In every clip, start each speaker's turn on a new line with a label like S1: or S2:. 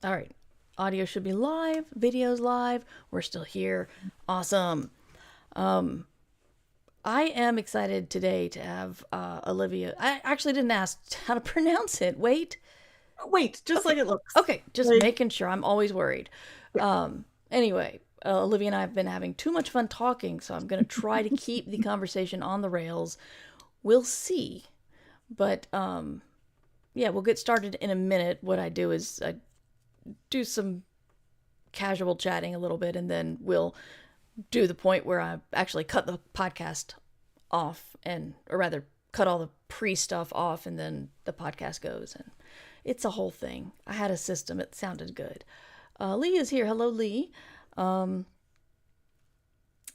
S1: All right. Audio should be live. Video's live. We're still here. Awesome. I am excited today to have Olivia. I actually didn't ask how to pronounce it. Wait.
S2: Wait, just
S1: Okay.
S2: like it looks.
S1: Okay. Just
S2: Like,
S1: making sure. I'm always worried.
S2: yeah.
S1: Anyway, Olivia and I have been having too much fun talking, so I'm going to try to keep the conversation on the rails. We'll see. But yeah, we'll get started in a minute. What I do is I do some casual chatting a little bit, and then we'll do the point where I actually cut the podcast off, and or rather cut all the pre stuff off, and then the podcast goes, and it's a whole thing. I had a system; it sounded good. Lee is here. Hello, Lee. Um,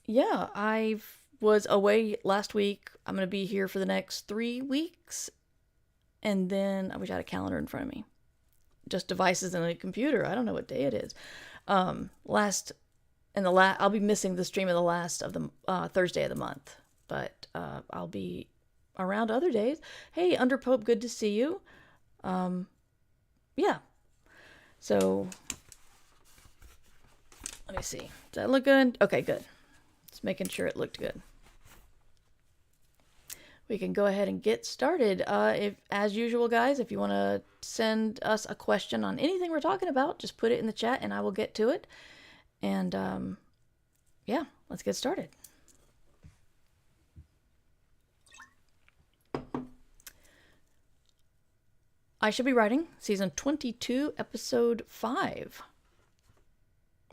S1: yeah, I was away last week. I'm gonna be here for the next 3 weeks, and then I wish I had a calendar in front of me. Just devices and a computer. I don't know what day it is. Last and the last, I'll be missing the stream of the last of the Thursday of the month, but I'll be around other days. Hey, Underpope, good to see you. Yeah. So let me see. Does that look good? Okay, good. Just making sure it looked good. We can go ahead and get started. If, as usual, guys, if you want to send us a question on anything we're talking about, just put it in the chat and I will get to it. And yeah, let's get started. I Should Be Writing, Season 22, Episode 5.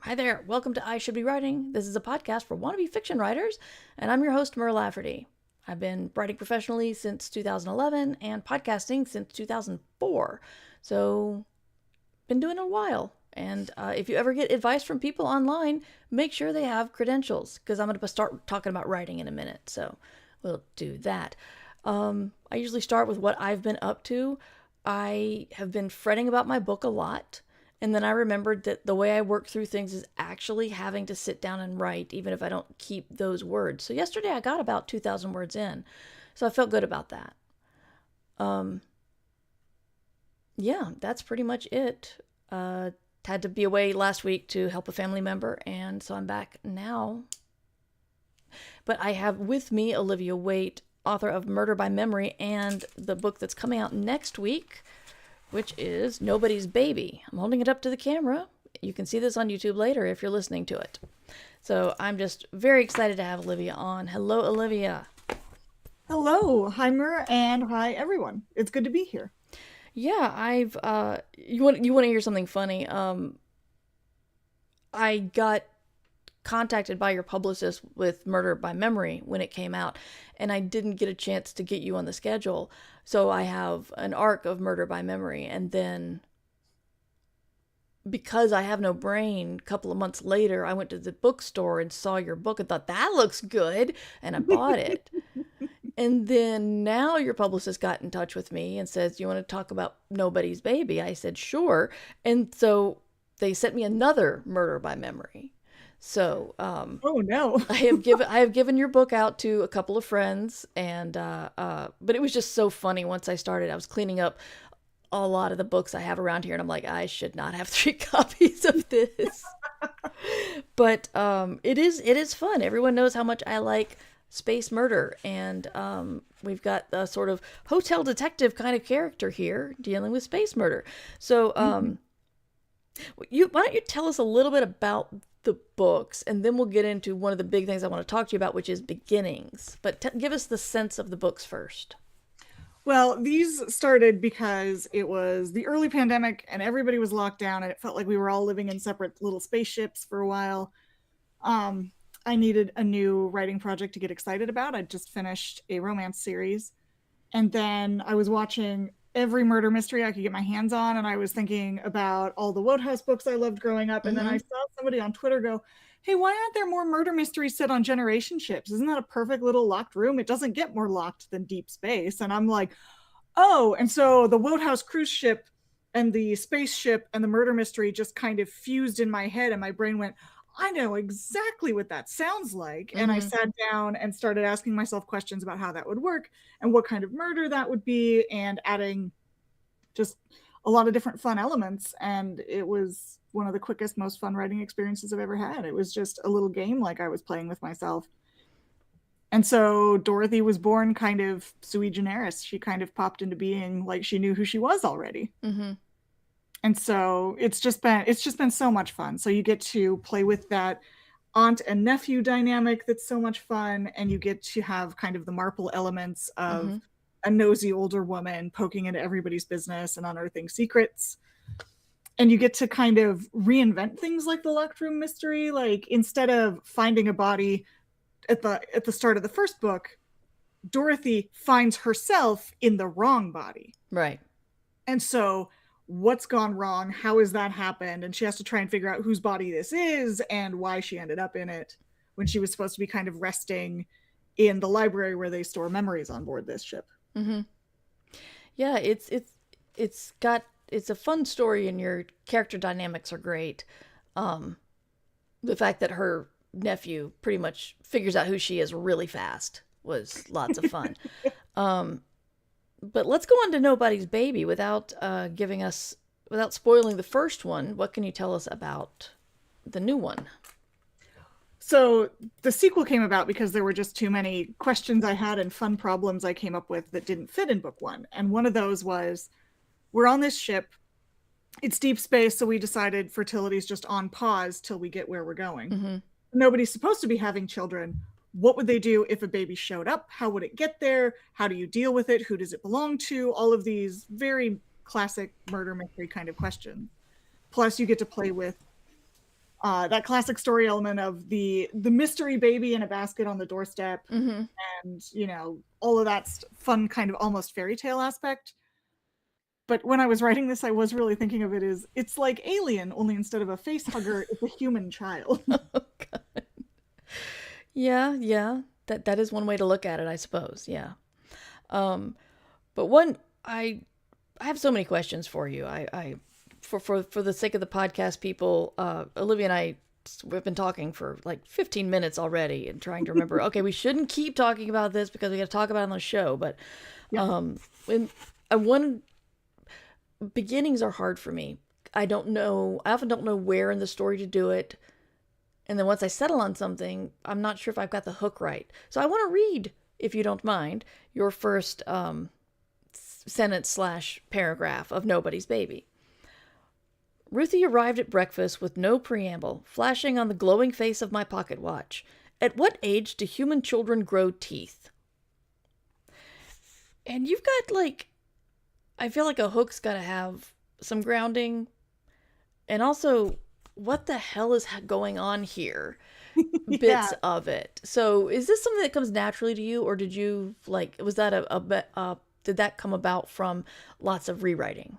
S1: Hi there, welcome to I Should Be Writing. This is a podcast for wannabe fiction writers, and I'm your host, Mer Lafferty. I've been writing professionally since 2011 and podcasting since 2004. So, been doing it a while. And if you ever get advice from people online, make sure they have credentials, because I'm going to start talking about writing in a minute. So, we'll do that. I usually start with what I've been up to. I have been fretting about my book a lot. And then I remembered that the way I work through things is actually having to sit down and write, even if I don't keep those words. So yesterday I got about 2,000 words in. So I felt good about that. Yeah, that's pretty much it. Had to be away last week to help a family member, and so I'm back now. But I have with me Olivia Waite, author of Murder by Memory, and the book that's coming out next week, which is Nobody's Baby. I'm holding it up to the camera. You can see this on YouTube later if you're listening to it. So I'm just very excited to have Olivia on. Hello, Olivia.
S2: Hello, hi Mer, and hi everyone. It's good to be here.
S1: Yeah, I've you want to hear something funny? I got contacted by your publicist with Murder by Memory when it came out, and I didn't get a chance to get you on the schedule. So I have an arc of Murder by Memory, and then because I have no brain, a couple of months later, I went to the bookstore and saw your book and thought, that looks good, and I bought it. And then now your publicist got in touch with me and says, you want to talk about Nobody's Baby? I said, sure. And so they sent me another Murder by Memory. So
S2: Oh no.
S1: I have given your book out to a couple of friends, and but it was just so funny once I started. I was cleaning up a lot of the books I have around here, and I'm like, I should not have 3 copies of this. But it is fun. Everyone knows how much I like space murder, and we've got a sort of hotel detective kind of character here dealing with space murder. So why don't you tell us a little bit about the books, and then we'll get into one of the big things I want to talk to you about, which is beginnings. But give us the sense of the books first.
S2: Well, these started because it was the early pandemic and everybody was locked down, and it felt like we were all living in separate little spaceships for a while. Um, I needed a new writing project to get excited about. I'd just finished a romance series, and then I was watching every murder mystery I could get my hands on, and I was thinking about all the Wodehouse books I loved growing up, and then I
S1: Mm-hmm.
S2: saw somebody on Twitter go, hey, why aren't there more murder mysteries set on generation ships? Isn't that a perfect little locked room? It doesn't get more locked than deep space. And I'm like, oh, and so the Wodehouse cruise ship and the spaceship and the murder mystery just kind of fused in my head, and my brain went, I know exactly what that sounds like. And I
S1: Mm-hmm.
S2: sat down and started asking myself questions about how that would work and what kind of murder that would be, and adding just a lot of different fun elements, and it was one of the quickest, most fun writing experiences I've ever had. It was just a little game like I was playing with myself. And so Dorothy was born kind of sui generis. She kind of popped into being like she knew who she was already.
S1: Mm-hmm.
S2: And so it's just been so much fun. So you get to play with that aunt and nephew dynamic that's so much fun, and you get to have kind of the Marple elements of
S1: Mm-hmm.
S2: a nosy older woman poking into everybody's business and unearthing secrets. And you get to kind of reinvent things like the locked room mystery. Like instead of finding a body at the start of the first book, Dorothy finds herself in the wrong body.
S1: Right.
S2: And so what's gone wrong? How has that happened? And she has to try and figure out whose body this is and why she ended up in it when she was supposed to be kind of resting in the library where they store memories on board this ship.
S1: Mm-hmm. Yeah, it's a fun story, and your character dynamics are great. The fact that her nephew pretty much figures out who she is really fast was lots of fun. But let's go on to Nobody's Baby without without spoiling the first one. What can you tell us about the new one?
S2: So the sequel came about because there were just too many questions I had and fun problems I came up with that didn't fit in book one. And one of those was, we're on this ship. It's deep space, so we decided fertility's just on pause till we get where we're going.
S1: Mm-hmm.
S2: Nobody's supposed to be having children. What would they do if a baby showed up? How would it get there? How do you deal with it? Who does it belong to? All of these very classic murder mystery kind of questions. Plus, you get to play with that classic story element of the mystery baby in a basket on the doorstep,
S1: Mm-hmm.
S2: and all of that fun kind of almost fairy tale aspect. But when I was writing this, I was really thinking of it as, it's like Alien, only instead of a face hugger, it's a human child.
S1: Oh God. Yeah. That is one way to look at it, I suppose. Yeah. But I have so many questions for you. For the sake of the podcast people, Olivia and I, we've been talking for like 15 minutes already and trying to remember, okay, we shouldn't keep talking about this because we got to talk about it on the show. But when I wanted, beginnings are hard for me. I often don't know where in the story to do it. And then once I settle on something, I'm not sure if I've got the hook right. So I want to read, if you don't mind, your first sentence/paragraph of Nobody's Baby. Ruthie arrived at breakfast with no preamble, flashing on the glowing face of my pocket watch. At what age do human children grow teeth? And you've got I feel like a hook's got to have some grounding. And also, what the hell is going on here? Bits
S2: Yeah.
S1: of it. So is this something that comes naturally to you, or did you was that did that come about from lots of rewriting?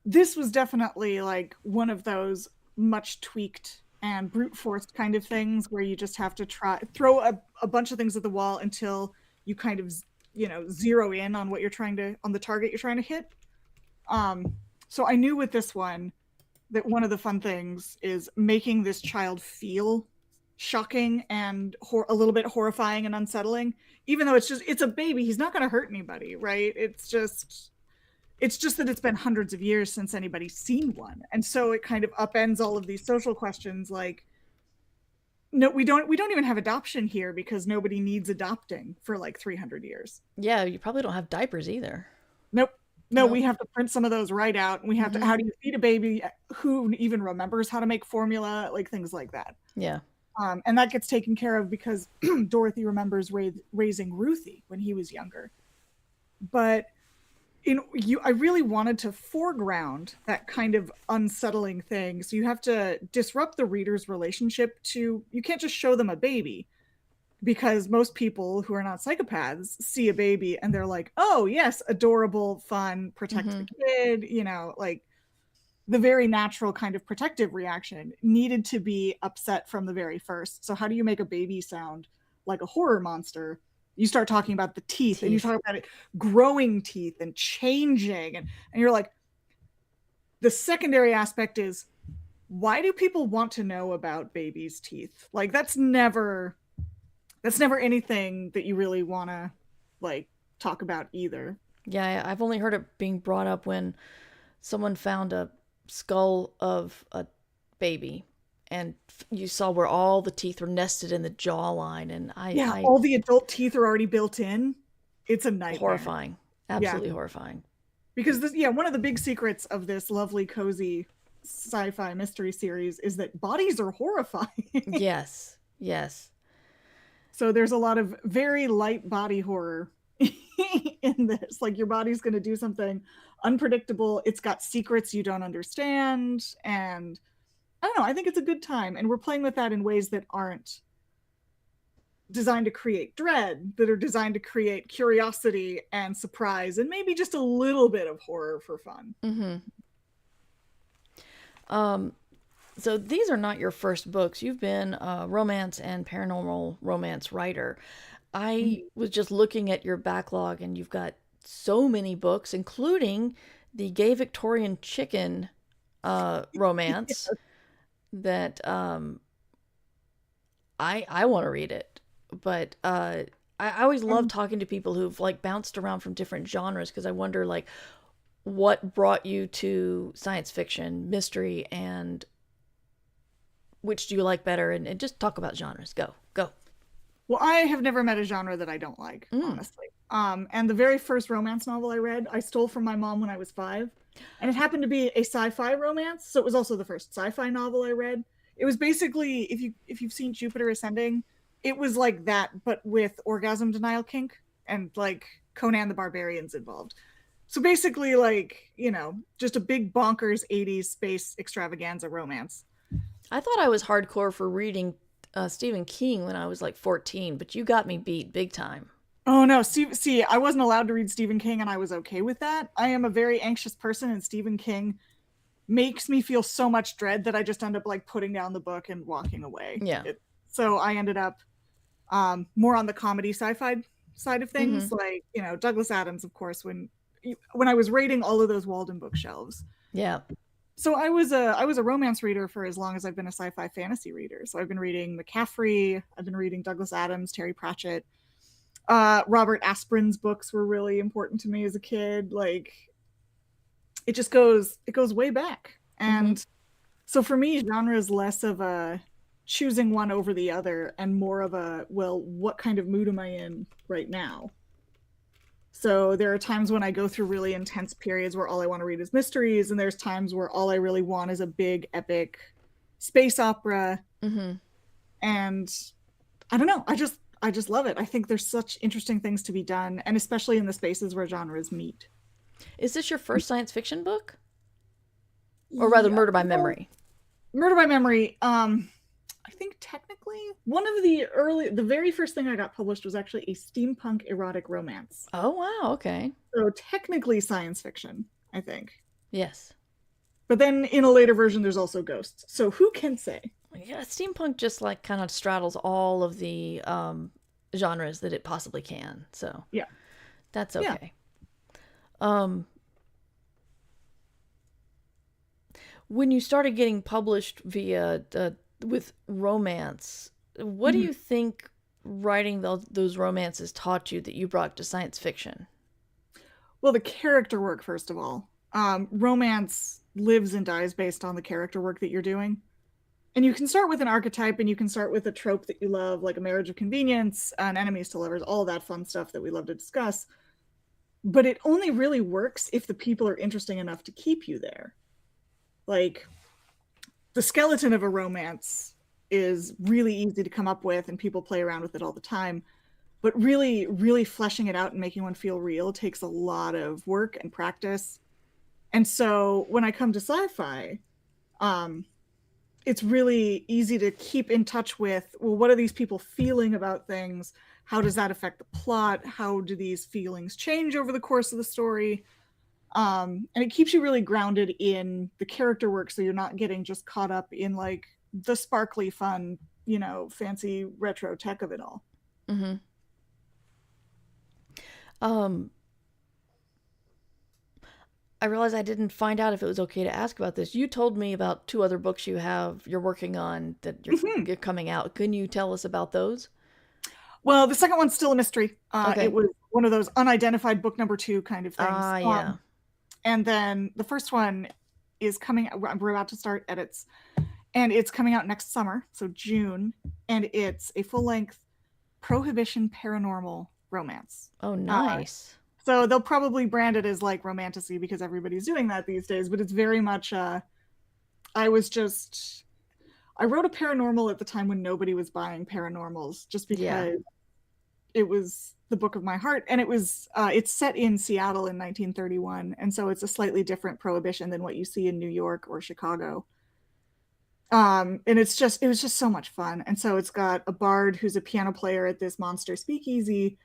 S2: This was definitely like one of those much tweaked and brute forced kind of things where you just have to throw a bunch of things at the wall until you kind of zero in on on the target you're trying to hit. So I knew with this one that one of the fun things is making this child feel shocking and a little bit horrifying and unsettling, even though it's a baby. He's not going to hurt anybody, right? It's just that it's been hundreds of years since anybody's seen one, and so it kind of upends all of these social questions like, no, we don't even have adoption here because nobody needs adopting for like 300 years.
S1: Yeah, you probably don't have diapers either.
S2: Nope. No,
S1: Nope.
S2: we have to print some of those right out. And we have to, how do you feed a baby? Who even remembers how to make formula? Like things like that.
S1: Yeah.
S2: And that gets taken care of because Dorothy remembers raising Ruthie when he was younger. But I really wanted to foreground that kind of unsettling thing. So you have to disrupt the reader's relationship to, you can't just show them a baby, because most people who are not psychopaths see a baby and they're like, oh yes, adorable, fun, protect the kid, like the very natural kind of protective reaction needed to be upset from the very first. So how do you make a baby sound like a horror monster? You start talking about the teeth. And you talk about it growing teeth and changing. And you're like, the secondary aspect is, why do people want to know about babies' teeth? Like that's never anything that you really want to talk about either.
S1: Yeah, I've only heard it being brought up when someone found a skull of a baby, and you saw where all the teeth were nested in the jawline, and
S2: Yeah,
S1: I
S2: all the adult teeth are already built in. It's a nightmare.
S1: horrifying,
S2: Yeah.
S1: absolutely horrifying.
S2: Because this, yeah, one of the big secrets of this lovely, cozy sci-fi mystery series is that bodies are horrifying.
S1: Yes, yes.
S2: So there's a lot of very light body horror in this. Like your body's going to do something unpredictable. It's got secrets you don't understand. And I don't know, I think it's a good time. And we're playing with that in ways that aren't designed to create dread, that are designed to create curiosity and surprise and maybe just a little bit of horror for fun.
S1: Mm-hmm. So these are not your first books. You've been a romance and paranormal romance writer. I was just looking at your backlog, and you've got so many books, including the Gay Victorian Chicken romance that I want to read it. But I always love talking to people who've like bounced around from different genres, because I wonder like what brought you to science fiction, mystery, and which do you like better? And just talk about genres. Go, go.
S2: Well, I have never met a genre that I don't like, honestly. And the very first romance novel I read, I stole from my mom when I was 5, and it happened to be a sci-fi romance, so it was also the first sci-fi novel I read. It was basically, if you've seen Jupiter Ascending, it was like that, but with orgasm denial kink and like Conan the Barbarian's involved. So basically, like, you know, just a big bonkers 80s space extravaganza romance.
S1: I thought I was hardcore for reading Stephen King when I was like 14, but you got me beat big time.
S2: Oh no, see, I wasn't allowed to read Stephen King and I was okay with that. I am a very anxious person, and Stephen King makes me feel so much dread that I just end up like putting down the book and walking away.
S1: Yeah.
S2: So I ended up more on the comedy sci-fi side of things, like, you know, Douglas Adams, of course, when I was raiding all of those Walden bookshelves.
S1: Yeah.
S2: So I was a romance reader for as long as I've been a sci-fi fantasy reader. So I've been reading McCaffrey, I've been reading Douglas Adams, Terry Pratchett. Robert Asprin's books were really important to me as a kid. Like it goes way back. And so for me, genre is less of a choosing one over the other and more of a, well, what kind of mood am I in right now? So there are times when I go through really intense periods where all I want to read is mysteries, and there's times where all I really want is a big epic space opera. And I don't know, I just love it. I think there's such interesting things to be done, and especially in the spaces where genres meet.
S1: Is this your first science fiction book? Or rather, Murder by Memory?
S2: Murder by Memory, I think technically one of the very first thing I got published was actually a steampunk erotic romance.
S1: Oh, wow. Okay.
S2: So technically science fiction, I think.
S1: Yes.
S2: But then in a later version, there's also ghosts. So who can say?
S1: Yeah, steampunk just like kind of straddles all of the genres that it possibly can. So
S2: yeah,
S1: that's okay. When you started getting published via with romance, what do you think writing those romances taught you that you brought to science fiction?
S2: Well, the character work, first of all. Romance lives and dies based on the character work that you're doing. And you can start with an archetype, and you can start with a trope that you love, like a marriage of convenience, an enemies to lovers, all that fun stuff that we love to discuss. But it only really works if the people are interesting enough to keep you there. Like, the skeleton of a romance is really easy to come up with, and people play around with it all the time. But really, really fleshing it out and making one feel real takes a lot of work and practice. And so when I come to sci-fi, it's really easy to keep in touch with, well, what are these people feeling about things? How does that affect the plot? How do these feelings change over the course of the story? And it keeps you really grounded in the character work, so you're not getting just caught up in like the sparkly fun, you know, fancy retro tech of it all.
S1: I realized I didn't find out if it was okay to ask about this. You told me about 2 other books you're working on that you're coming out. Can you tell us about those?
S2: Well, the second one's still a mystery.
S1: Okay.
S2: It was one of those unidentified book number 2 kind of things.
S1: Yeah.
S2: And then the first one is coming. We're about to start edits, and it's coming out next summer, so June, and it's a full-length prohibition paranormal romance.
S1: Oh, nice.
S2: So they'll probably brand it as like romantasy because everybody's doing that these days, but it's very much I wrote a paranormal at the time when nobody was buying paranormals, just because
S1: Yeah.
S2: it was the book of my heart, and it's set in Seattle in 1931, and so it's a slightly different prohibition than what you see in New York or Chicago. And it was just so much fun. And so it's got a bard who's a piano player at this monster speakeasy,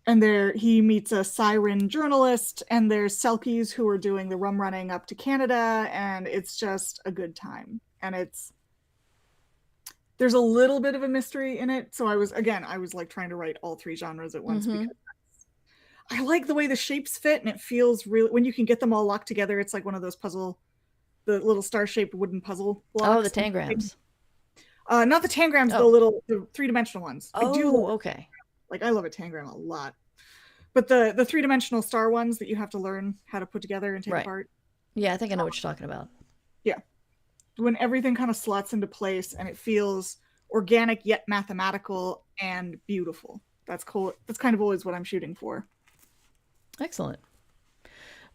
S2: and there he meets a siren journalist, and there's Selkies who are doing the rum running up to Canada, and it's just a good time. And there's a little bit of a mystery in it. So I was like trying to write all three genres at once, because I like the way the shapes fit, and it feels really, when you can get them all locked together, it's like one of those the little star-shaped wooden puzzle blocks.
S1: Oh, the tangrams.
S2: Not the tangrams, the three-dimensional ones.
S1: Oh,
S2: I do
S1: okay.
S2: Like, I love a tangram a lot. But the three-dimensional star ones that you have to learn how to put together and take apart.
S1: Yeah, I think I know what you're talking about.
S2: Yeah. When everything kind of slots into place and it feels organic yet mathematical and beautiful. That's cool. That's kind of always what I'm shooting for.
S1: Excellent.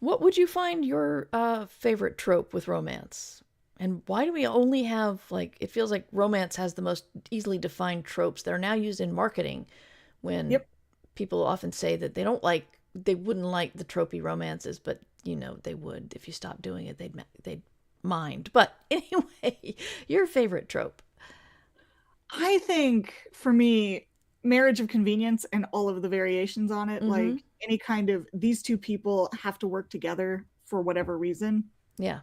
S1: What would you find your favorite trope with romance? And why do we only have, like, it feels like romance has the most easily defined tropes that are now used in marketing, when people often say that they wouldn't like the tropey romances, but, they would. If you stopped doing it, they'd mind. But anyway, your favorite trope?
S2: I think, for me, marriage of convenience and all of the variations on it, like any kind of, these two people have to work together for whatever reason.
S1: Yeah.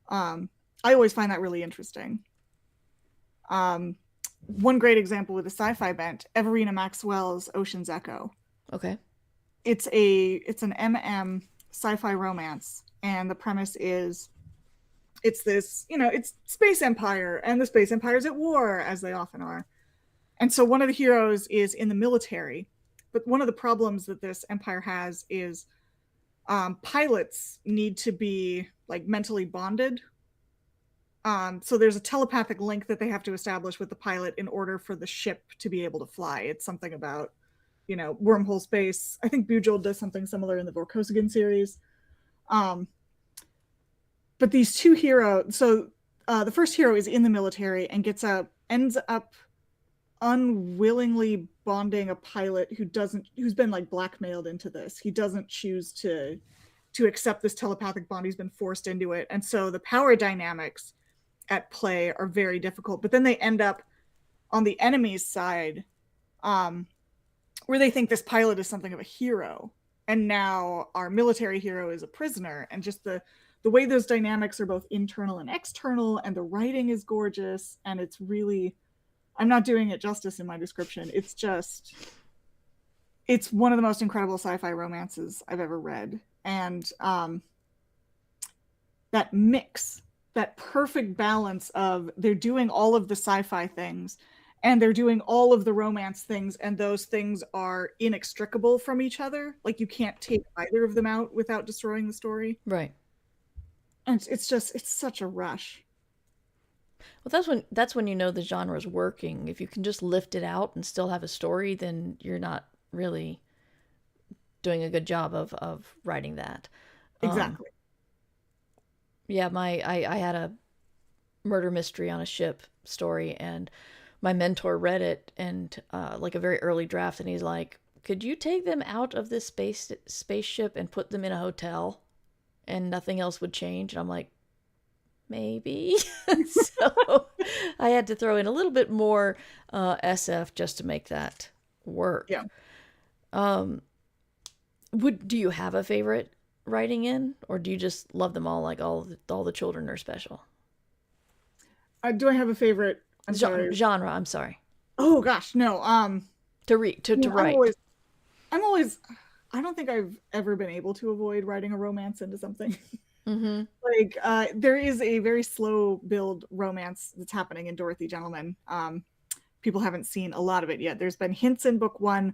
S2: I always find that really interesting. One great example with a sci-fi bent, Everina Maxwell's Ocean's Echo.
S1: Okay.
S2: It's an sci-fi romance, and the premise is it's this, it's space empire, and the space empire's at war, as they often are. And so one of the heroes is in the military, but one of the problems that this empire has is pilots need to be like mentally bonded. So there's a telepathic link that they have to establish with the pilot in order for the ship to be able to fly. It's something about, wormhole space. I think Bujold does something similar in the Vorkosigan series. But these two heroes, so the first hero is in the military and ends up unwillingly bonding a pilot who's been like blackmailed into this. He doesn't choose to accept this telepathic bond. He's been forced into it. And so the power dynamics at play are very difficult, but then they end up on the enemy's side, where they think this pilot is something of a hero, and now our military hero is a prisoner. And just the way those dynamics are both internal and external, and the writing is gorgeous, and it's really, I'm not doing it justice in my description. It's one of the most incredible sci-fi romances I've ever read. And that mix, that perfect balance of, they're doing all of the sci-fi things and they're doing all of the romance things, and those things are inextricable from each other. Like, you can't take either of them out without destroying the story.
S1: Right.
S2: And it's such a rush.
S1: Well, that's when the genre is working. If you can just lift it out and still have a story, then you're not really doing a good job of writing that.
S2: Exactly.
S1: Yeah, I had a murder mystery on a ship story, and my mentor read it, and like a very early draft, and he's like, "Could you take them out of this spaceship and put them in a hotel, and nothing else would change?" And I'm like, maybe. So I had to throw in a little bit more SF just to make that work.
S2: Yeah.
S1: Do you have a favorite writing in, or do you just love them all, like all the children are special?
S2: Do I have a favorite? I'm sorry.
S1: Genre, I'm sorry.
S2: Oh gosh, no.
S1: To read, to write.
S2: I'm always, I don't think I've ever been able to avoid writing a romance into something. Like, there is a very slow build romance that's happening in Dorothy Gentleman. People haven't seen a lot of it yet. There's been hints in book 1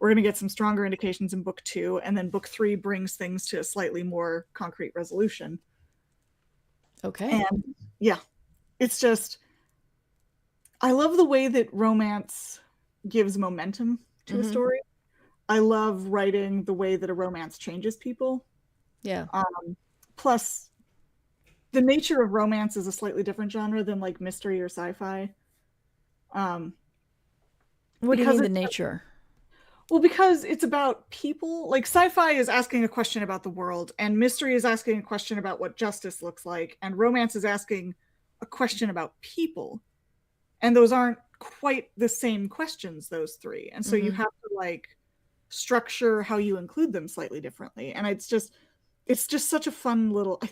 S2: we're going to get some stronger indications in book 2, and then book 3 brings things to a slightly more concrete resolution.
S1: Okay.
S2: And yeah, it's just, I love the way that romance gives momentum to a story. I love writing the way that a romance changes people.
S1: Yeah.
S2: Plus, the nature of romance is a slightly different genre than like mystery or sci-fi.
S1: What do you mean the
S2: It's,
S1: nature?
S2: well, because it's about people. Like sci-fi is asking a question about the world, and mystery is asking a question about what justice looks like, and romance is asking a question about people. And those aren't quite the same questions, those three. And so you have to like structure how you include them slightly differently. And it's just such a fun little,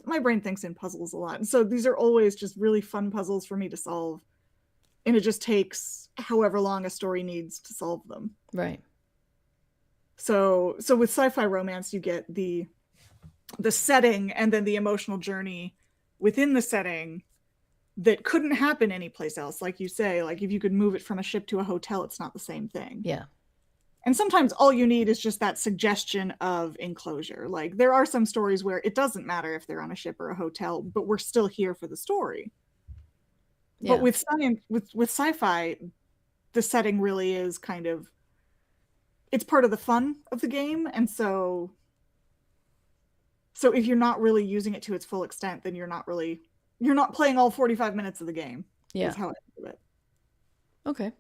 S2: my brain thinks in puzzles a lot. And so these are always just really fun puzzles for me to solve. And it just takes however long a story needs to solve them.
S1: Right.
S2: So with sci-fi romance, you get the setting and then the emotional journey within the setting that couldn't happen anyplace else. Like you say, like if you could move it from a ship to a hotel, it's not the same thing.
S1: Yeah.
S2: And sometimes all you need is just that suggestion of enclosure. Like there are some stories where it doesn't matter if they're on a ship or a hotel, but we're still here for the story. Yeah. But with science, with sci-fi, the setting really is kind of, it's part of the fun of the game. And so if you're not really using it to its full extent, then you're not playing all 45 minutes of the game.
S1: Yeah.
S2: Is how I do it.
S1: Okay.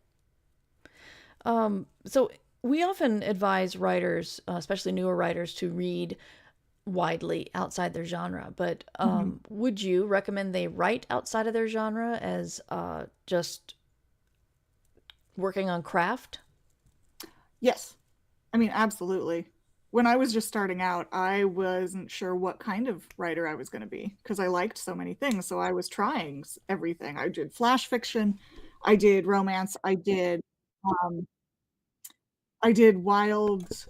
S1: So we often advise writers, especially newer writers, to read widely outside their genre. But would you recommend they write outside of their genre as just working on craft?
S2: Yes. I mean, absolutely. When I was just starting out, I wasn't sure what kind of writer I was going to be because I liked so many things. So I was trying everything. I did flash fiction, I did romance, I did wild,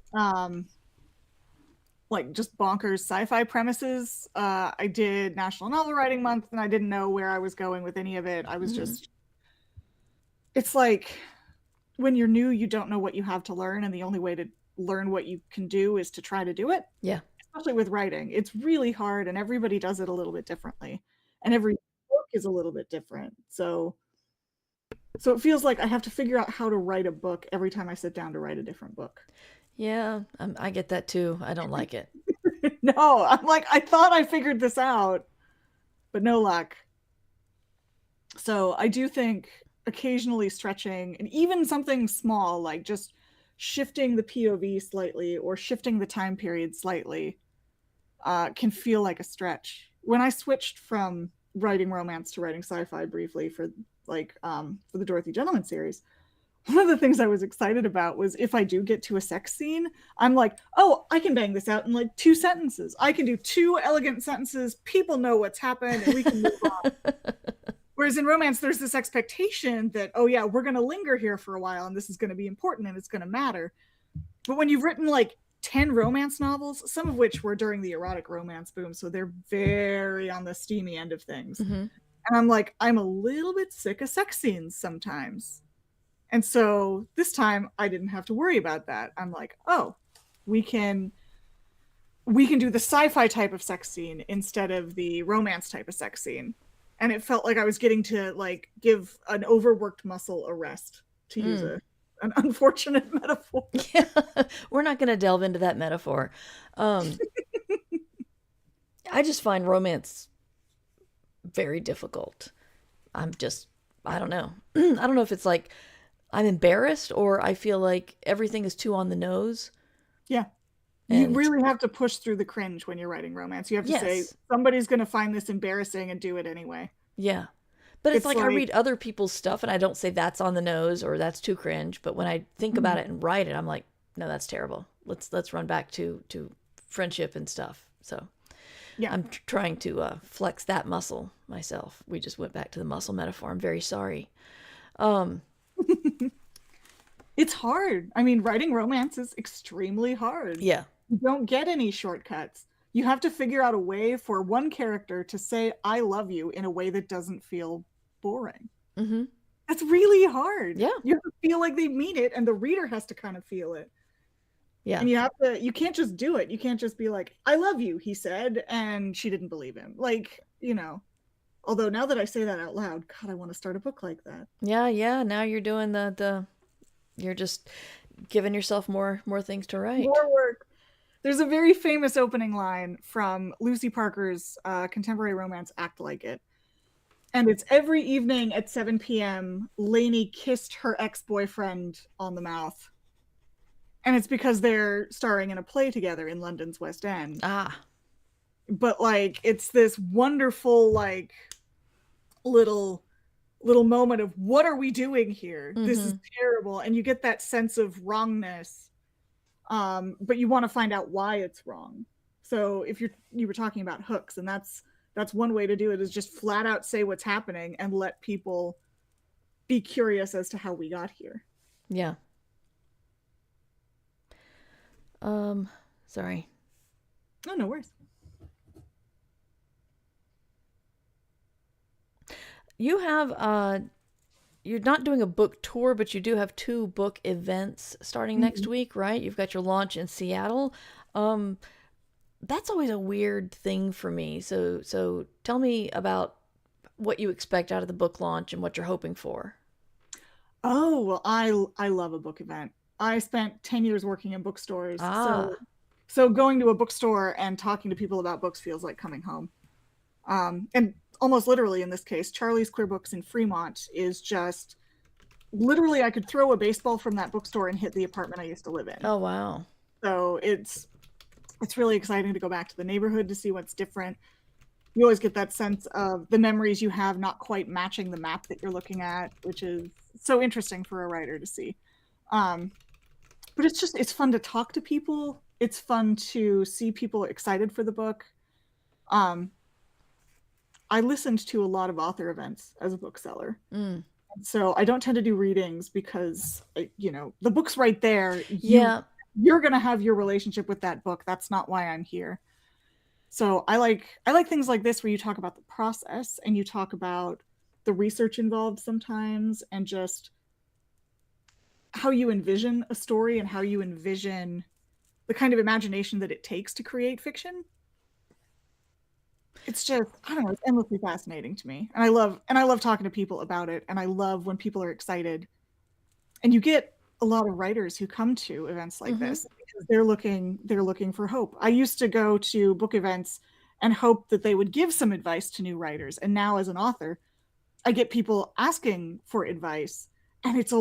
S2: like just bonkers sci-fi premises. I did National Novel Writing Month, and I didn't know where I was going with any of it. I was just, it's like when you're new, you don't know what you have to learn, and the only way to learn what you can do is to try to do it.
S1: Yeah.
S2: Especially with writing. It's really hard, and everybody does it a little bit differently. And every book is a little bit different. So it feels like I have to figure out how to write a book every time I sit down to write a different book.
S1: Yeah, I get that too. I don't like it.
S2: No, I'm like, I thought I figured this out, but no luck. So I do think occasionally stretching, and even something small, like just shifting the POV slightly or shifting the time period slightly, can feel like a stretch. When I switched from writing romance to writing sci-fi briefly for the Dorothy Gentleman series, one of the things I was excited about was if I do get to a sex scene, I'm like, oh, I can bang this out in like 2 sentences. I can do 2 elegant sentences. People know what's happened and we can move on. Whereas in romance, there's this expectation that, oh yeah, we're going to linger here for a while and this is going to be important and it's going to matter. But when you've written like 10 romance novels, some of which were during the erotic romance boom, so they're very on the steamy end of things. And I'm like, I'm a little bit sick of sex scenes sometimes. And so this time I didn't have to worry about that. I'm like, oh, we can do the sci-fi type of sex scene instead of the romance type of sex scene. And it felt like I was getting to like give an overworked muscle a rest, to use an unfortunate metaphor.
S1: Yeah, we're not going to delve into that metaphor. I just find romance very difficult. I don't know. I don't know if it's like I'm embarrassed or I feel like everything is too on the nose.
S2: Yeah. You really have to push through the cringe when you're writing romance. You have to say, somebody's going to find this embarrassing and do it anyway.
S1: Yeah. But it's like I read other people's stuff and I don't say that's on the nose or that's too cringe. But when I think about it and write it, I'm like, no, that's terrible. Let's run back to friendship and stuff. So yeah, I'm trying to flex that muscle myself. We just went back to the muscle metaphor. I'm very sorry.
S2: It's hard. I mean, writing romance is extremely hard.
S1: Yeah.
S2: You don't get any shortcuts. You have to figure out a way for one character to say, I love you in a way that doesn't feel boring. That's really hard.
S1: Yeah.
S2: You have to feel like they mean it, and the reader has to kind of feel it.
S1: Yeah.
S2: And you can't just do it. You can't just be like, I love you, he said, and she didn't believe him. Like, although now that I say that out loud, God, I want to start a book like that.
S1: Yeah, yeah. Now you're doing the you're just giving yourself more things to write.
S2: More work. There's a very famous opening line from Lucy Parker's contemporary romance Act Like It. And it's every evening at 7 p.m. Lainey kissed her ex-boyfriend on the mouth. And it's because they're starring in a play together in London's West End.
S1: Ah.
S2: But like it's this wonderful like little moment of what are we doing here? This is
S1: Mm-hmm.
S2: terrible. And you get that sense of wrongness. But you want to find out why it's wrong. So if you were talking about hooks, and that's one way to do it, is just flat out say what's happening and let people be curious as to how we got here.
S1: Yeah. Sorry.
S2: Oh, no worries.
S1: You have you're not doing a book tour, but you do have two book events starting next
S2: Mhm.
S1: week, right? You've got your launch in Seattle. Um, that's always a weird thing for me. So tell me about what you expect out of the book launch and what you're hoping for.
S2: Oh, well, I love a book event. I spent 10 years working in bookstores. So
S1: Ah,
S2: so going to a bookstore and talking to people about books feels like coming home. And almost literally in this case, Charlie's Queer Books in Fremont is just literally I could throw a baseball from that bookstore and hit the apartment I used to live in.
S1: oh wow.
S2: So it's really exciting to go back to the neighborhood to see what's different. You always get that sense of the memories you have not quite matching the map that you're looking at, which is so interesting for a writer to see. Um, but it's fun to talk to people. It's fun to see people excited for the book. Um, I listened to a lot of author events as a bookseller.
S1: Mm.
S2: So I don't tend to do readings because the book's right there.
S1: Yeah.
S2: You're going to have your relationship with that book. That's not why I'm here. So I like things like this where you talk about the process and you talk about the research involved sometimes and just how you envision a story and how you envision the kind of imagination that it takes to create fiction. It's just I don't know, it's endlessly fascinating to me. And I love talking to people about it, and I love when people are excited. And you get a lot of writers who come to events like
S1: Mm-hmm.
S2: this because they're looking for hope. I used to go to book events and hope that they would give some advice to new writers. And now as an author, I get people asking for advice, and it's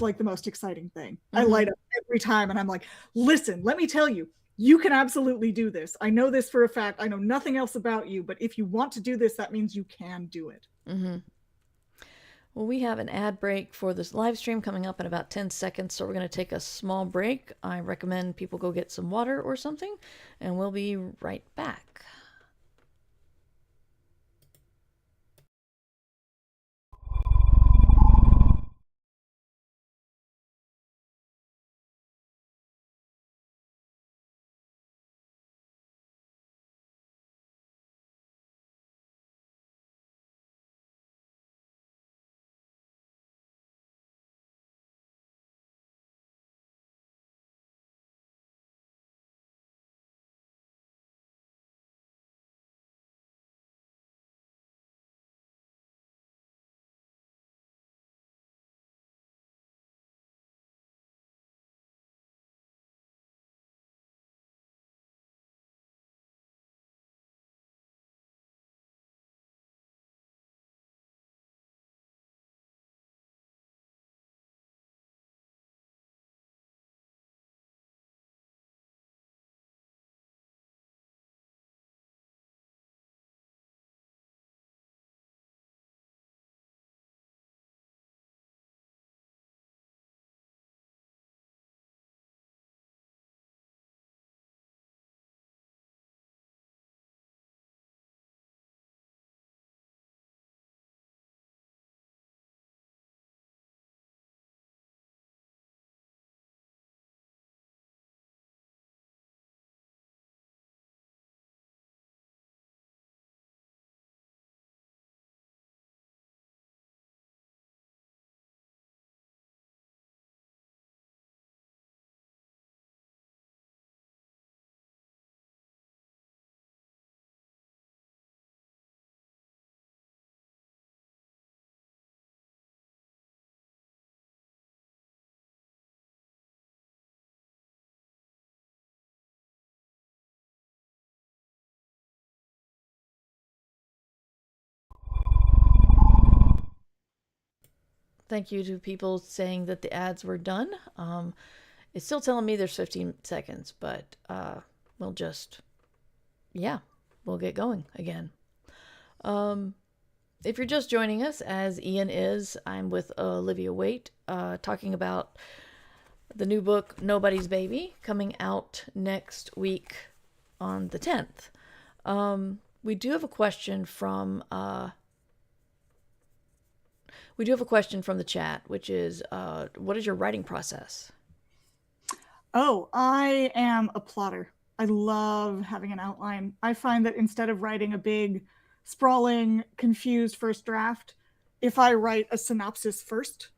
S2: like the most exciting thing. I
S1: Mm-hmm.
S2: light up every time and I'm like, "Listen, let me tell you, you can absolutely do this. I know this for a fact. I know nothing else about you, but if you want to do this, that means you can do it."
S1: Mm-hmm. Well, we have an ad break for this live stream coming up in about 10 seconds, so we're going to take a small break. I recommend people go get some water or something, and we'll be right back. Thank you to people saying that the ads were done. It's still telling me there's 15 seconds, but we'll just, yeah, we'll get going again. If you're just joining us, as Ian is, I'm with Olivia Waite, talking about the new book, Nobody's Baby, coming out next week on the 10th. We do have a question from the chat, which is, what is your writing process?
S2: Oh, I am a plotter. I love having an outline. I find that instead of writing a big, sprawling, confused first draft, if I write a synopsis first,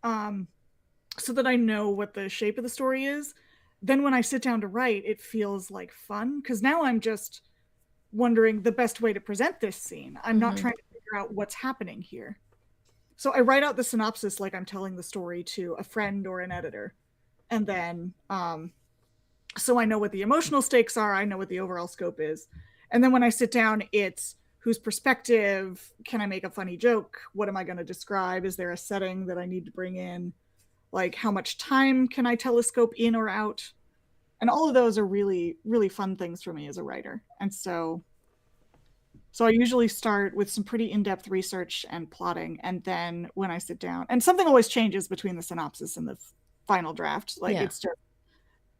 S2: so that I know what the shape of the story is, then when I sit down to write, it feels like fun, because now I'm just wondering the best way to present this scene. I'm not trying to figure out what's happening here. So I write out the synopsis like I'm telling the story to a friend or an editor. And then, so I know what the emotional stakes are, I know what the overall scope is. And then when I sit down, it's whose perspective, can I make a funny joke? What am I going to describe? Is there a setting that I need to bring in? Like, how much time can I telescope in or out? And all of those are really, really fun things for me as a writer. And so I usually start with some pretty in-depth research and plotting. And then when I sit down, and something always changes between the synopsis and the final draft. Like, it's just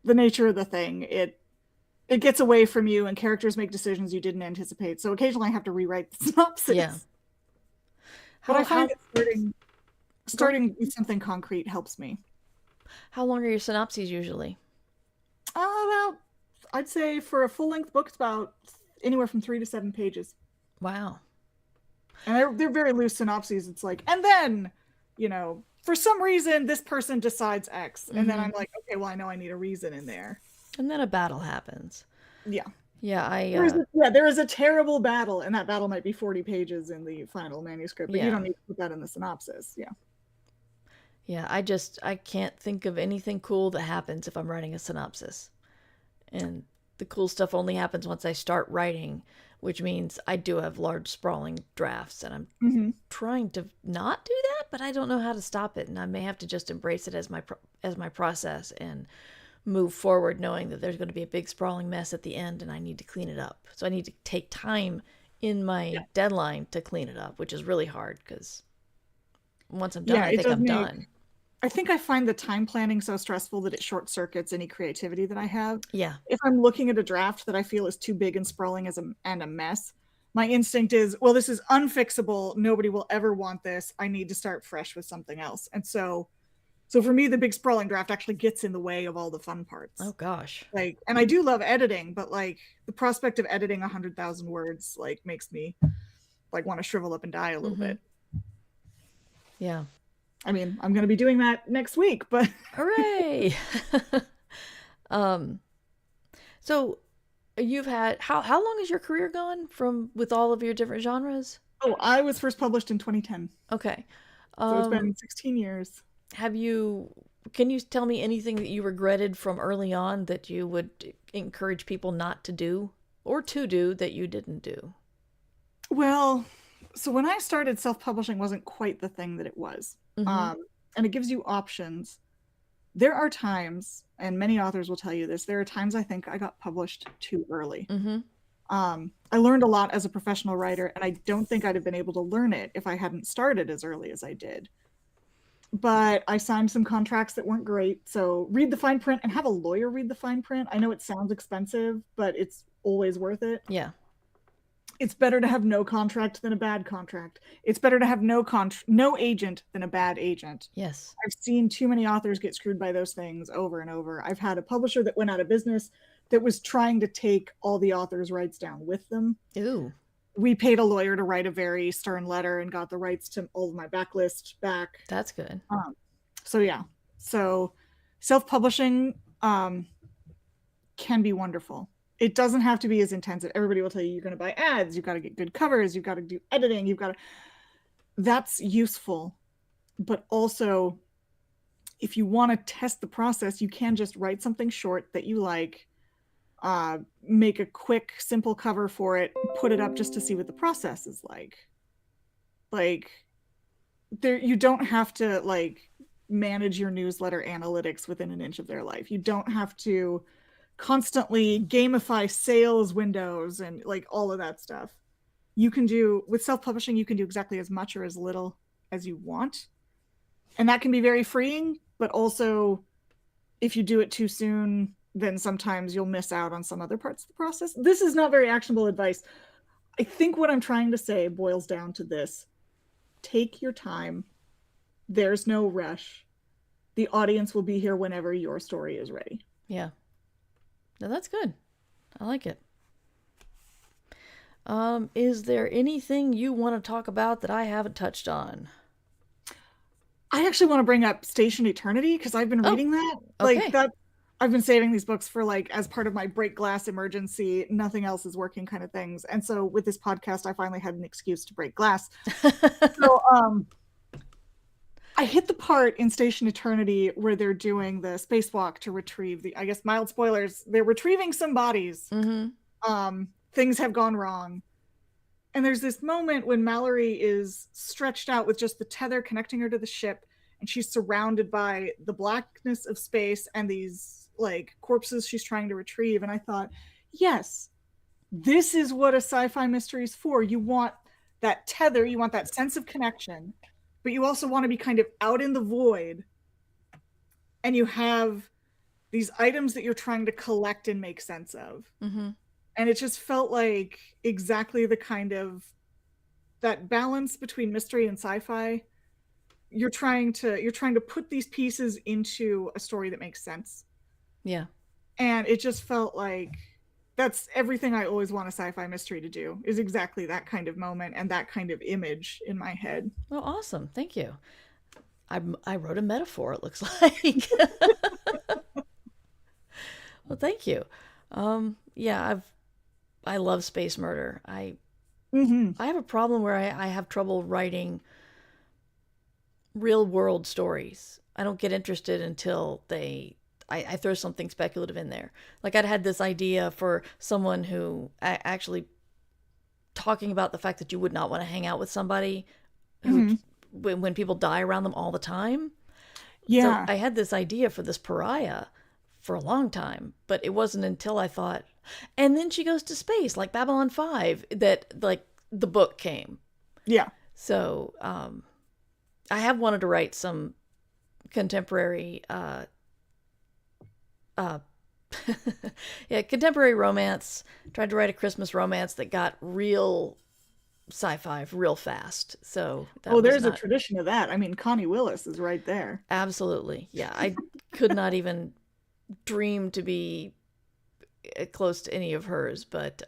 S2: the nature of the thing. It gets away from you, and characters make decisions you didn't anticipate. So occasionally I have to rewrite the synopsis.
S1: Yeah.
S2: But I find that starting with something concrete helps me.
S1: How long are your synopses usually?
S2: About, I'd say for a full-length book, it's about anywhere from 3 to 7 pages.
S1: Wow.
S2: And they're very loose synopses. It's like, and then, for some reason, this person decides X. And then I'm like, okay, well, I know I need a reason in there.
S1: And then a battle happens.
S2: Yeah.
S1: Yeah,
S2: there is a terrible battle, and that battle might be 40 pages in the final manuscript, but you don't need to put that in the synopsis. Yeah.
S1: Yeah, I can't think of anything cool that happens if I'm writing a synopsis. And the cool stuff only happens once I start writing, which means I do have large sprawling drafts, and I'm trying to not do that, but I don't know how to stop it, and I may have to just embrace it as my process and move forward knowing that there's going to be a big sprawling mess at the end and I need to clean it up. So I need to take time in my deadline to clean it up, which is really hard because once I'm done, I think I'm done.
S2: I think I find the time planning so stressful that it short circuits any creativity that I have.
S1: Yeah.
S2: If I'm looking at a draft that I feel is too big and sprawling and a mess, my instinct is, well, this is unfixable. Nobody will ever want this. I need to start fresh with something else. And so for me, the big sprawling draft actually gets in the way of all the fun parts.
S1: Oh gosh.
S2: And I do love editing, but the prospect of editing 100,000 words makes me want to shrivel up and die a little bit.
S1: Yeah.
S2: I mean, I'm going to be doing that next week, but
S1: hooray. So you've had, how long has your career gone with all of your different genres?
S2: Oh, I was first published in 2010.
S1: Okay.
S2: So it's been 16 years.
S1: Can you tell me anything that you regretted from early on that you would encourage people not to do or to do that you didn't do?
S2: Well, so when I started, self-publishing wasn't quite the thing that it was. And it gives you options. There are times, and many authors will tell you this, there are times I think I got published too early. I learned a lot as a professional writer, and I don't think I'd have been able to learn it if I hadn't started as early as I did. But I signed some contracts that weren't great. So read the fine print and have a lawyer read the fine print. I know it sounds expensive, but it's always worth it.
S1: Yeah.
S2: It's better to have no contract than a bad contract. It's better to have no agent than a bad agent.
S1: Yes.
S2: I've seen too many authors get screwed by those things over and over. I've had a publisher that went out of business that was trying to take all the authors' rights down with them.
S1: Ooh.
S2: We paid a lawyer to write a very stern letter and got the rights to all of my backlist back.
S1: That's good.
S2: So self-publishing can be wonderful. It doesn't have to be as intensive. Everybody will tell you you're going to buy ads, you've got to get good covers, you've got to do editing, that's useful. But also, if you want to test the process, you can just write something short that you like, make a quick, simple cover for it, put it up just to see what the process is like. there, you don't have to like manage your newsletter analytics within an inch of their life. You don't have to constantly gamify sales windows and like all of that stuff. You can do with self-publishing, you can do exactly as much or as little as you want. And that can be very freeing, but also if you do it too soon, then sometimes you'll miss out on some other parts of the process. This is not very actionable advice. I think what I'm trying to say boils down to this. Take your time. There's no rush. The audience will be here whenever your story is ready.
S1: Yeah. No, that's good. I like it. Is there anything you want to talk about that I haven't touched on?
S2: I actually want to bring up Station Eternity because I've been reading that.
S1: Okay.
S2: Like that, I've been saving these books for like as part of my break glass emergency, nothing else is working kind of things. And so with this podcast, I finally had an excuse to break glass. So I hit the part in Station Eternity where they're doing the spacewalk to retrieve the, I guess, mild spoilers, they're retrieving some bodies. Things have gone wrong. And there's this moment when Mallory is stretched out with just the tether connecting her to the ship, and she's surrounded by the blackness of space and these like corpses she's trying to retrieve. And I thought, yes, this is what a sci-fi mystery is for. You want that tether, you want that sense of connection, but you also want to be kind of out in the void. And you have these items that you're trying to collect and make sense of. And it just felt like exactly the kind of that balance between mystery and sci-fi. You're trying to put these pieces into a story that makes sense.
S1: Yeah.
S2: And it just felt like that's everything I always want a sci-fi mystery to do, is exactly that kind of moment and that kind of image in my head.
S1: Well, awesome. Thank you. I wrote a metaphor, it looks like. Well, thank you. Yeah, I love space murder. I have a problem where I have trouble writing real world stories. I don't get interested until I throw something speculative in there. Like I'd had this idea for someone who actually talking about the fact that you would not want to hang out with somebody who when people die around them all the time.
S2: Yeah.
S1: So I had this idea for this pariah for a long time, but it wasn't until I thought, and then she goes to space like Babylon 5 that like the book came.
S2: Yeah.
S1: So I have wanted to write some contemporary contemporary romance. Tried to write a Christmas romance that got real sci-fi real fast. So
S2: there's a tradition of that. I mean, Connie Willis is right there.
S1: Absolutely. Yeah, I could not even dream to be close to any of hers, but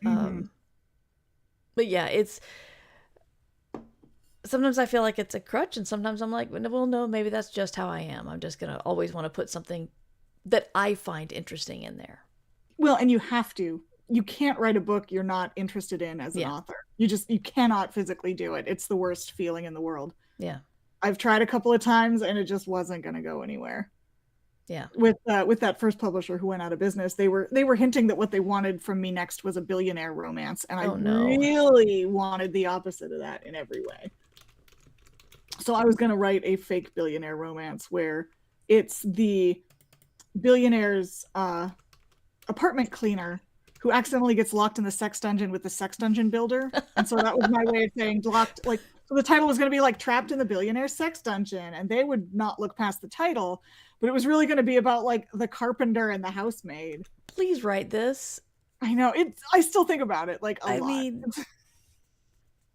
S1: yeah, it's sometimes I feel like it's a crutch, and sometimes I'm like, well, no, maybe that's just how I am. I'm just gonna always want to put something that I find interesting in there.
S2: Well, and you have to. You can't write a book you're not interested in as an author. You cannot physically do it. It's the worst feeling in the world.
S1: Yeah.
S2: I've tried a couple of times and it just wasn't going to go anywhere.
S1: Yeah.
S2: With that first publisher who went out of business, they were hinting that what they wanted from me next was a billionaire romance, and I really wanted the opposite of that in every way. So I was going to write a fake billionaire romance where it's the billionaire's apartment cleaner who accidentally gets locked in the sex dungeon with the sex dungeon builder. And so that was my way of saying locked, like, so the title was going to be like Trapped in the Billionaire Sex Dungeon, and they would not look past the title, but it was really going to be about like the carpenter and the housemaid.
S1: Please write this.
S2: I know, I still think about it like a lot. Mean...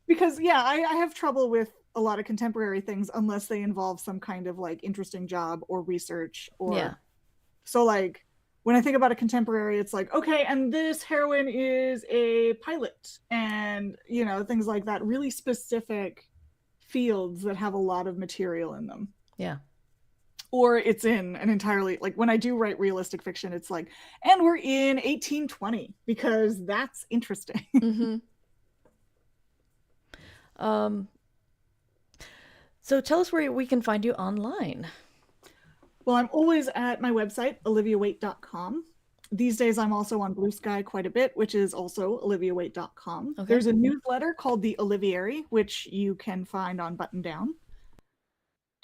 S2: because I have trouble with a lot of contemporary things unless they involve some kind of like interesting job or research or so like when I think about a contemporary, it's like, okay, and this heroine is a pilot and, things like that, really specific fields that have a lot of material in them.
S1: Yeah.
S2: Or it's in an entirely, like when I do write realistic fiction, it's like, and we're in 1820 because that's interesting.
S1: So tell us where we can find you online.
S2: Well, I'm always at my website, oliviawaite.com. These days, I'm also on Blue Sky quite a bit, which is also oliviawaite.com. Okay. There's a newsletter called The Oliviary, which you can find on Button Down.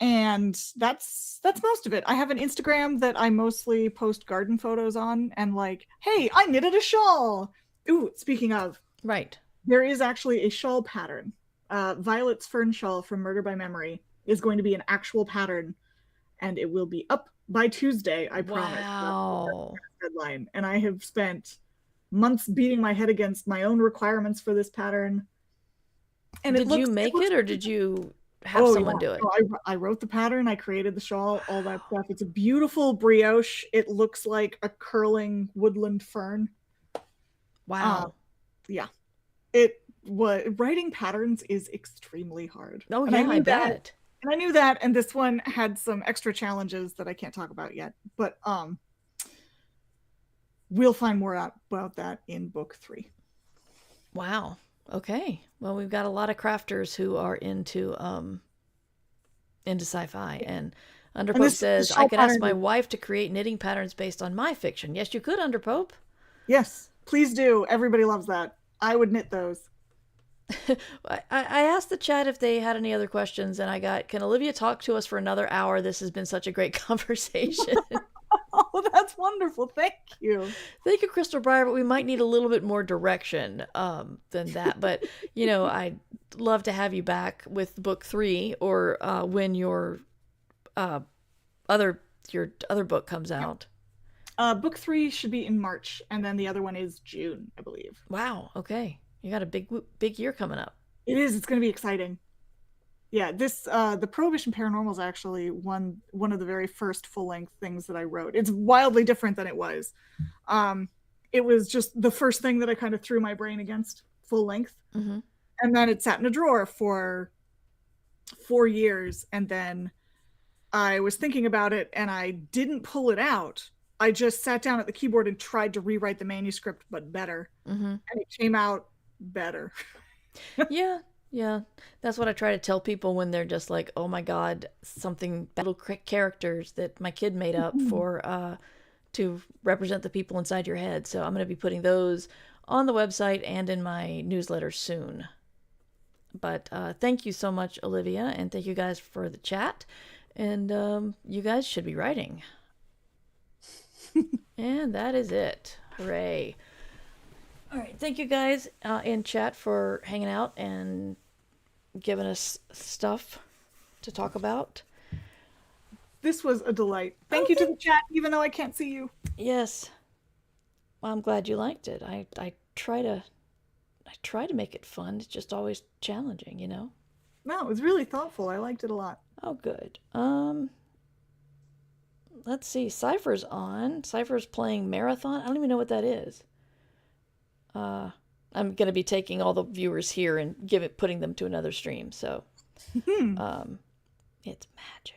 S2: And that's most of it. I have an Instagram that I mostly post garden photos on, and like, hey, I knitted a shawl. Ooh, speaking of,
S1: Right.
S2: there is actually a shawl pattern. Violet's fern shawl from Murder by Memory is going to be an actual pattern, and it will be up by Tuesday, I promise. That's
S1: Wow.
S2: the deadline. And I have spent months beating my head against my own requirements for this pattern. And
S1: Did you
S2: it
S1: make
S2: looks
S1: it or did you have
S2: Oh yeah.
S1: someone do it?
S2: So I wrote the pattern, I created the shawl, all that stuff. It's a beautiful brioche. It looks like a curling woodland fern. Uh,
S1: Wow.
S2: yeah. It was Writing patterns is extremely hard.
S1: Oh
S2: And I
S1: yeah, I
S2: knew that.
S1: bet.
S2: And I knew that, and this one had some extra challenges that I can't talk about yet. But we'll find more out about that in book 3.
S1: Wow. Okay. Well, we've got a lot of crafters who are into sci-fi, and
S2: And
S1: Underpope
S2: this
S1: says I
S2: shawl
S1: could ask
S2: pattern
S1: my
S2: is,
S1: wife to create knitting patterns based on my fiction. Yes, you could, Underpope.
S2: yes, please do. Everybody loves that. I would knit those.
S1: I asked the chat if they had any other questions, and I got, can Olivia talk to us for another hour? This has been such a great conversation.
S2: Oh, that's wonderful. Thank you.
S1: Thank you, Crystal Breyer, but we might need a little bit more direction than that. But, I'd love to have you back with book 3 or when uh, your other book comes out.
S2: Book 3 should be in March, and then the other one is June, I believe.
S1: Wow. Okay. You got a big year coming up.
S2: It is. It's going to be exciting. Yeah, the Prohibition Paranormal is actually one of the very first full length things that I wrote. It's wildly different than it was. It was just the first thing that I kind of threw my brain against full length,
S1: Mm-hmm.
S2: and then it sat in a drawer for 4 years, and then I was thinking about it, and I didn't pull it out. I just sat down at the keyboard and tried to rewrite the manuscript, but better,
S1: Mm-hmm.
S2: and it came out better.
S1: Yeah. Yeah. That's what I try to tell people when they're just like, oh my God, something little characters that my kid made up for to represent the people inside your head. So I'm going to be putting those on the website and in my newsletter soon. But thank you so much, Olivia, and thank you guys for the chat. And you guys should be writing. And that is it. Hooray. All right. Thank you guys in chat for hanging out and giving us stuff to talk about.
S2: This was a delight. Thank you to the chat, even though I can't see you.
S1: Yes. Well, I'm glad you liked it. I try to make it fun. It's just always challenging,
S2: No, it was really thoughtful. I liked it a lot.
S1: Oh, good. Let's see. Cypher's on. Cypher's playing Marathon. I don't even know what that is. I'm gonna be taking all the viewers here and putting them to another stream. So, it's magic.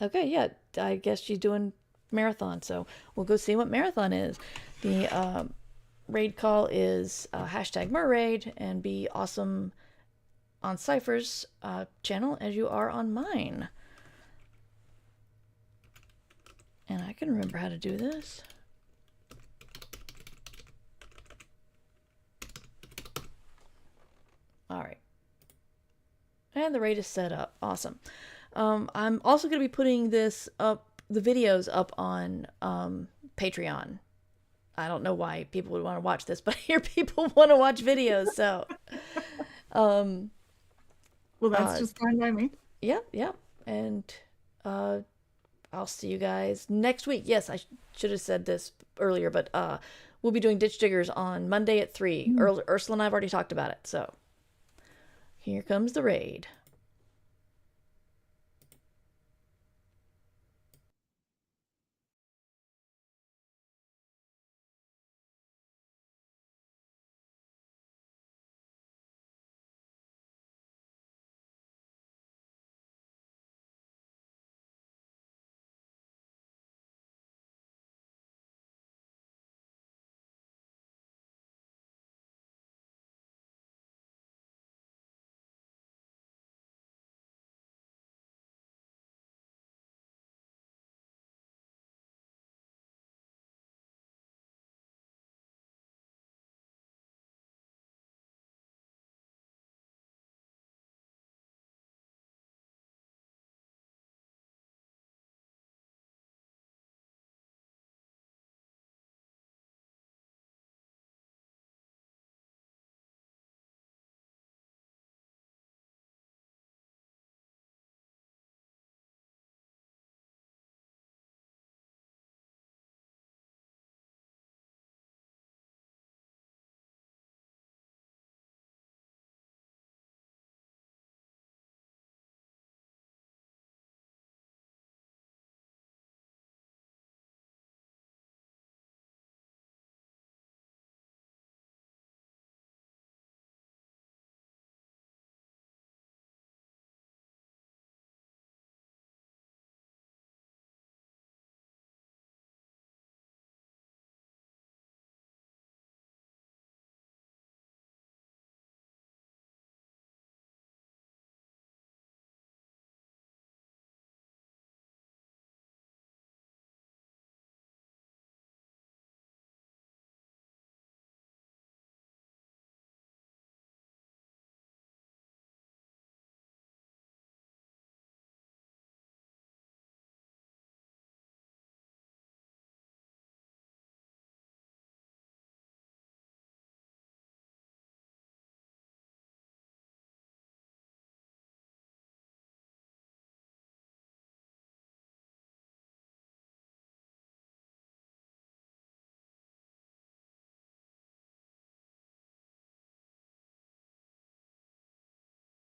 S1: Okay, yeah. I guess she's doing Marathon. So we'll go see what Marathon is. The raid call is #MurRaid, and be awesome on Cypher's channel as you are on mine. And I can remember how to do this. All right. And the raid is set up. Awesome. I'm also going to be putting the videos up on Patreon. I don't know why people would want to watch this, but I hear people want to watch videos. So,
S2: well, that's just fine by me.
S1: Yeah. And I'll see you guys next week. Yes, I should have said this earlier, but we'll be doing Ditch Diggers on Monday at 3. Ursula and I have already talked about it. So, here comes the raid.